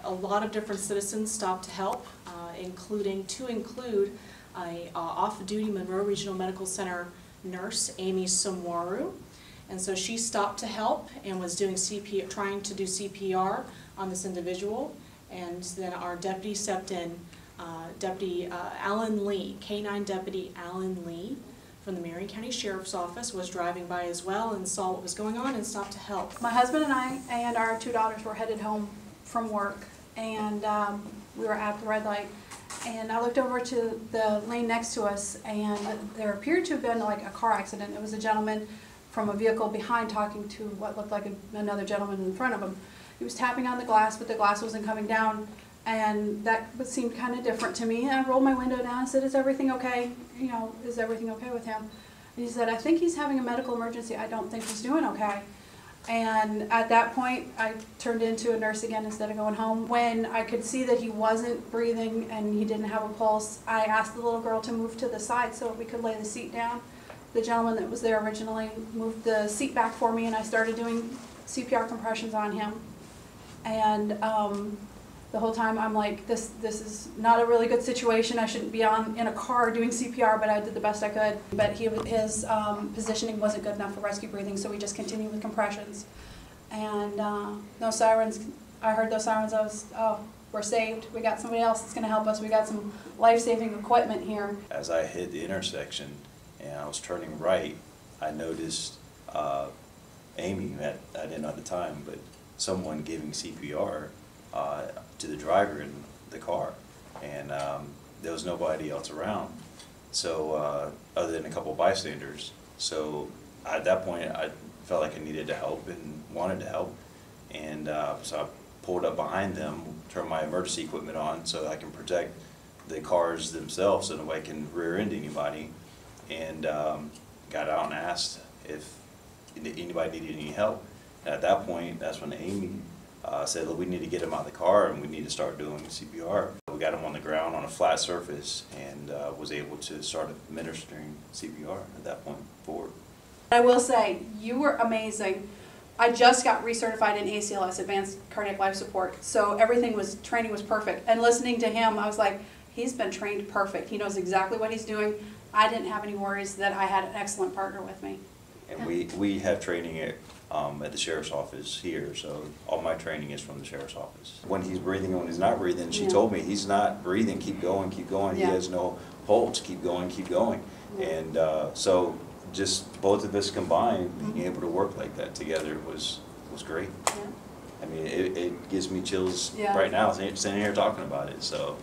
a lot of different citizens stopped to help, including a off-duty Monroe Regional Medical Center nurse, Amy Samwaru. And so she stopped to help and was doing trying to do CPR on this individual. And then our deputy stepped in, Deputy Alan Lee, K-9 Deputy Alan Lee from the Marion County Sheriff's Office was driving by as well and saw what was going on and stopped to help. My husband and I and our 2 daughters were headed home from work, and we were at the red light. And I looked over to the lane next to us, and there appeared to have been like a car accident. It was a gentleman from a vehicle behind talking to what looked like another gentleman in front of him. He was tapping on the glass, but the glass wasn't coming down, and that seemed kind of different to me. And I rolled my window down and said, "Is everything okay? You know, is everything okay with him?" And he said, "I think he's having a medical emergency. I don't think he's doing okay." And at that point, I turned into a nurse again instead of going home. When I could see that he wasn't breathing and he didn't have a pulse, I asked the little girl to move to the side so we could lay the seat down. The gentleman that was there originally moved the seat back for me, and I started doing CPR compressions on him. And the whole time I'm like, this is not a really good situation. I shouldn't be in a car doing CPR, but I did the best I could. But his positioning wasn't good enough for rescue breathing, so we just continued with compressions. And no sirens. I heard those sirens. I was, oh, we're saved. We got somebody else that's going to help us. We got some life-saving equipment here. As I hit the intersection and I was turning right, I noticed Amy, I didn't know at the time, but someone giving CPR to the driver in the car, and there was nobody else around, so other than a couple of bystanders. So at that point I felt like I needed to help and wanted to help, and so I pulled up behind them, turned my emergency equipment on so I can protect the cars themselves so nobody can rear end anybody, and got out and asked if anybody needed any help. And at that point, that's when Amy said, "Look, we need to get him out of the car and we need to start doing CPR." We got him on the ground on a flat surface and was able to start administering CPR at that point forward. I will say, you were amazing. I just got recertified in ACLS, Advanced Cardiac Life Support, so training was perfect. And listening to him, I was like, he's been trained perfect. He knows exactly what he's doing. I didn't have any worries that I had an excellent partner with me. And we have training at the Sheriff's Office here, so all my training is from the Sheriff's Office. When he's breathing and when he's not breathing, she told me, he's not breathing, keep going, keep going. He has no pulse, keep going, keep going. And so just both of us combined, being able to work like that together was great. I mean, it gives me chills right now sitting here talking about it. So.